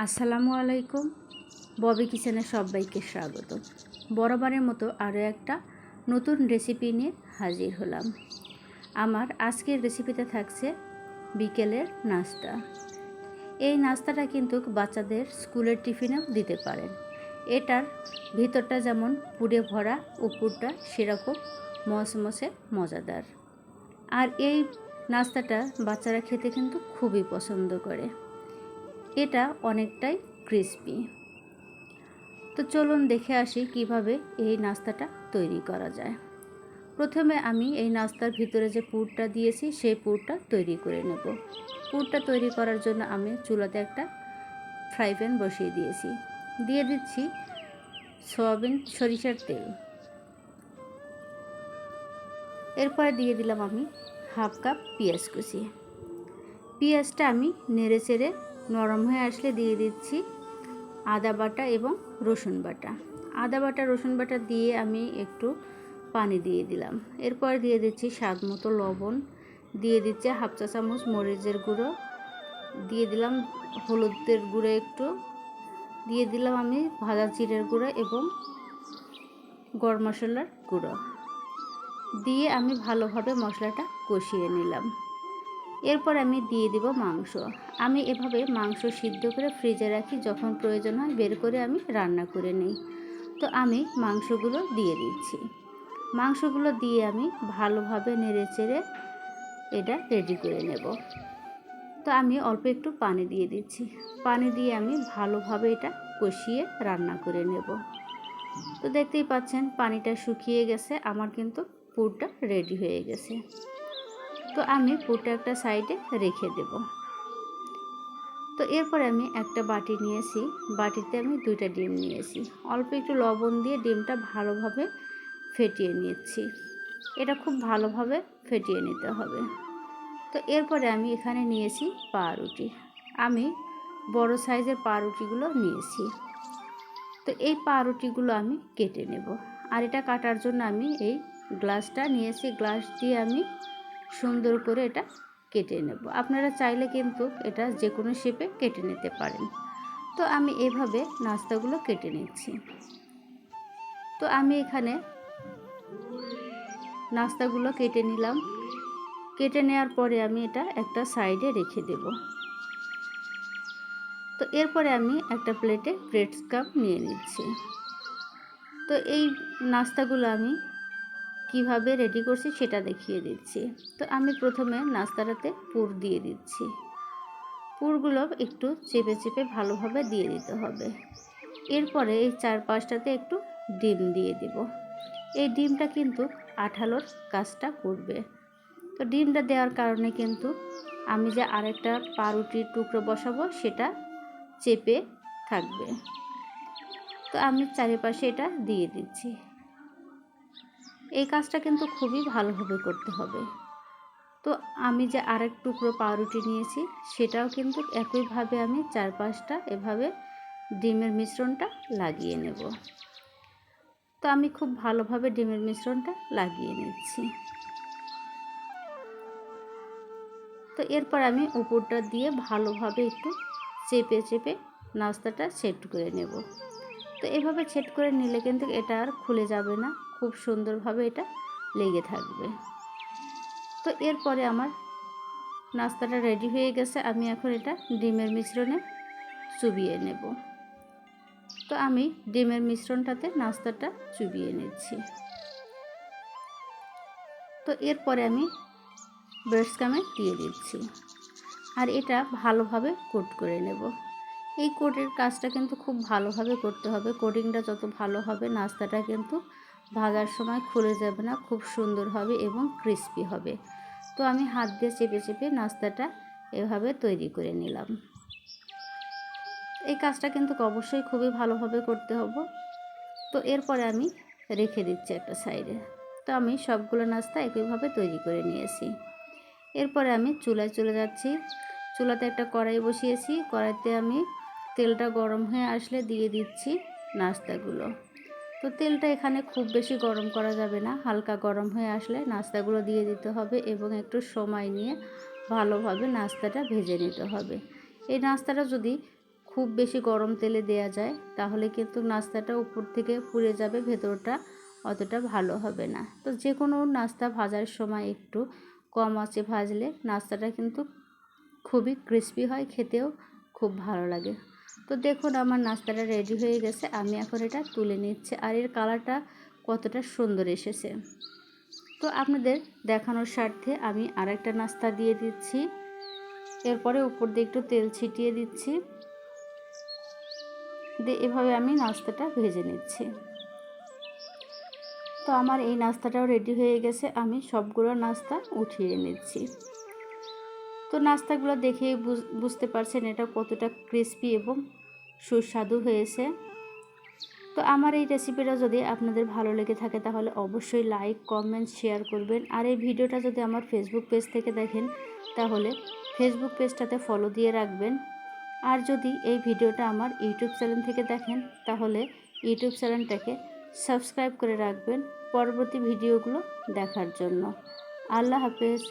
আসসালামু আলাইকুম। ববি কিচেনে সবাইকে স্বাগত। বরাবরের মতো আরও একটা নতুন রেসিপি নিয়ে হাজির হলাম। আমার আজকের রেসিপিতে থাকছে বিকেলের নাস্তা। এই নাস্তাটা কিন্তু বাচ্চাদের স্কুলের টিফিনেও দিতে পারেন। এটার ভিতরটা যেমন পুড়ে ভরা, উপরটা সেরকম মসমসে মজাদার। আর এই নাস্তাটা বাচ্চারা খেতে কিন্তু খুবই পছন্দ করে। এটা অনেকটাই ক্রিস্পি। তো চলুন দেখে আসি কিভাবে এই নাস্তাটা তৈরি করা যায়। প্রথমে আমি এই নাস্তার ভিতরে যে পুরটা দিয়েছি সেই পুরটা তৈরি করে নেব। পুরটা তৈরি করার জন্য আমি চুলাতে একটা ফ্রাই প্যান বসিয়ে দিয়েছি। দিয়ে দিচ্ছি সয়াবিন সরিষার তেল। এরপরে দিয়ে দিলাম আমি হাফ কাপ পেঁয়াজ কুচি। পেঁয়াজটা আমি নেড়ে চেড়ে নরম হয়ে আসলে দিয়ে দিচ্ছি আদা বাটা এবং রসুন বাটা। আদা বাটা রসুন বাটা দিয়ে আমি একটু পানি দিয়ে দিলাম। এরপর দিয়ে দিচ্ছি স্বাদ মতো লবণ, দিয়ে দিচ্ছি হাফ চা চামচ মরিচের গুঁড়ো, দিয়ে দিলাম হলুদের গুঁড়ো একটু, দিয়ে দিলাম আমি ভাজা জিরের গুঁড়ো এবং গরম মশলার গুঁড়ো দিয়ে আমি ভালোভাবে মশলাটা কষিয়ে নিলাম। এরপর আমি দিয়ে দিব মাংস। আমি এভাবে মাংস সিদ্ধ করে ফ্রিজে রাখি, যখন প্রয়োজন হয় বের করে আমি রান্না করে নিই। তো আমি মাংসগুলো দিয়ে দিচ্ছি। মাংসগুলো দিয়ে আমি ভালোভাবে নেড়ে চেড়ে এটা রেডি করে নেব। তো আমি অল্প একটু পানি দিয়ে দিচ্ছি। পানি দিয়ে আমি ভালোভাবে এটা কষিয়ে রান্না করে নেব। তো দেখতেই পাচ্ছেন পানিটা শুকিয়ে গেছে, আমার কিন্তু পুরটা রেডি হয়ে গেছে। তো আমি পুরটা একটা সাইডে রেখে দেব। তো এরপরে আমি একটা বাটি নিয়েছি, বাটিতে আমি 2টা ডিম নিয়েছি। অল্প একটু লবণ দিয়ে ডিমটা ভালোভাবে ফেটিয়ে নিচ্ছি। এটা খুব ভালোভাবে ফেটিয়ে নিতে হবে। তো এরপরে আমি এখানে নিয়েছি পাউরুটি। আমি বড় সাইজের পাউরুটিগুলো নিয়েছি। তো এই পাউরুটিগুলো আমি কেটে নেব। আর এটা কাটার জন্য আমি এই গ্লাসটা নিয়েছি। গ্লাস দিয়ে আমি সুন্দর করে এটা কেটে নেব। আপনারা চাইলে কিন্তু এটা যে কোনো শেপে কেটে নিতে পারেন। তো আমি এভাবে নাস্তাগুলো কেটে নিচ্ছি। তো আমি এখানে নাস্তাগুলো কেটে নিলাম। কেটে নেওয়ার পরে আমি এটা একটা সাইডে রেখে দেব। তো এরপরে আমি একটা প্লেটে ব্রেড ক্রাম্ব নিয়ে নিচ্ছি। তো এই নাস্তাগুলো আমি কিভাবে রেডি করছি সেটা দেখিয়ে দিচ্ছি। তো আমি প্রথমে নাস্তাটাতে পুর দিয়ে দিচ্ছি। পুরগুলো একটু চেপে চেপে ভালোভাবে দিয়ে দিতে হবে। এরপরে এই চারপাশটাতে একটু ডিম দিয়ে দিব। এই ডিমটা কিন্তু আঠালোর কাজটা করবে। তো ডিমটা দেওয়ার কারণে কিন্তু আমি যে আরেকটা পাউরুটির টুকরো বসাবো সেটা চেপে থাকবে। তো আমি চারিপাশে এটা দিয়ে দিচ্ছি। এই কাজটা কিন্তু খুবই ভালোভাবে করতে হবে। তো আমি যে আরেক টুকরো পাউরুটি নিয়েছি সেটাও কিন্তু একইভাবে আমি চারপাশটা এভাবে ডিমের মিশ্রণটা লাগিয়ে নেব। তো আমি খুব ভালোভাবে ডিমের মিশ্রণটা লাগিয়ে নিচ্ছি। তো এরপর আমি উপরটা দিয়ে ভালোভাবে একটু চেপে চেপে নাস্তাটা সেট করে নেব। তো এভাবে সেট করে নিলে কিন্তু এটা আর খুলে যাবে না, খুব সুন্দরভাবে এটা লেগে থাকবে। তো এরপরে আমার নাস্তাটা রেডি হয়ে গেছে। আমি এখন এটা ডিমের মিশ্রণে চুবিয়ে নেব। তো আমি ডিমের মিশ্রণটাতে নাস্তাটা চুবিয়ে নিচ্ছি। তো এরপরে আমি ব্রেড ক্রাম্বে দিয়ে দিচ্ছি। আর এটা ভালোভাবে কোট করে নেব। এই কোটের কাজটা কিন্তু খুব ভালোভাবে করতে হবে। কোটিংটা যত ভালো হবে নাস্তাটা কিন্তু ভাজার সময় খুলে যাবে না, খুব সুন্দর হবে এবং ক্রিস্পি হবে। তো আমি হাত দিয়ে চেপে চেপে নাস্তাটা এভাবে তৈরি করে নিলাম। এই কাজটা কিন্তু অবশ্যই খুবই ভালোভাবে করতে হবে। তো এরপরে আমি রেখে দিচ্ছি একটা সাইডে। তো আমি সবগুলো নাস্তা একইভাবে তৈরি করে নিয়েছি। এরপরে আমি চুলায় চলে যাচ্ছি। চুলাতে একটা কড়াই বসিয়েছি। কড়াইতে আমি তেলটা গরম হয়ে আসলে দিয়ে দিচ্ছি নাস্তাগুলো। তো তেলটা এখানে খুব বেশি গরম করা যাবে না, হালকা গরম হয়ে আসলে নাস্তাগুলো দিয়ে দিতে হবে এবং একটু সময় নিয়ে ভালোভাবে নাস্তাটা ভেজে নিতে হবে। এই নাস্তাটা যদি খুব বেশি গরম তেলে দেয়া যায় তাহলে কিন্তু নাস্তাটা উপর থেকে পুড়ে যাবে, ভেতরটা অতটা ভালো হবে না। তো যে কোনো নাস্তা ভাজার সময় একটু কম আঁচে ভাজলে নাস্তাটা কিন্তু খুবই ক্রিস্পি হয়, খেতেও খুব ভালো লাগে। তো দেখুন আমার নাস্তাটা রেডি হয়ে গেছে, আমি এখন এটা তুলে নিচ্ছি। আর এর কালারটা কতটা সুন্দর এসেছে। তো আপনাদের দেখানোর স্বার্থে আমি আরেকটা নাস্তা দিয়ে দিচ্ছি। এরপরে উপর দিয়ে একটু তেল ছিটিয়ে দিচ্ছি, দিয়ে এভাবে আমি নাস্তাটা ভেজে নিচ্ছি। তো আমার এই নাস্তাটাও রেডি হয়ে গেছে, আমি সবগুলো নাস্তা উঠিয়ে নিচ্ছি। তো নাস্তাগুলো দেখেই বুঝতে পারছেন এটা কতটা ক্রিস্পি এবং সুস্বাদু হয়েছে। তো আমার এই রেসিপিটা যদি আপনাদের ভালো লেগে থাকে তাহলে অবশ্যই লাইক, কমেন্ট, শেয়ার করবেন। আর এই ভিডিওটা যদি আমার ফেসবুক পেজ থেকে দেখেন তাহলে ফেসবুক পেজটাতে ফলো দিয়ে রাখবেন। আর যদি এই ভিডিওটা আমার ইউটিউব চ্যানেল থেকে দেখেন তাহলে ইউটিউব চ্যানেলটাকে সাবস্ক্রাইব করে রাখবেন পরবর্তী ভিডিওগুলো দেখার জন্য। আল্লাহ হাফেজ।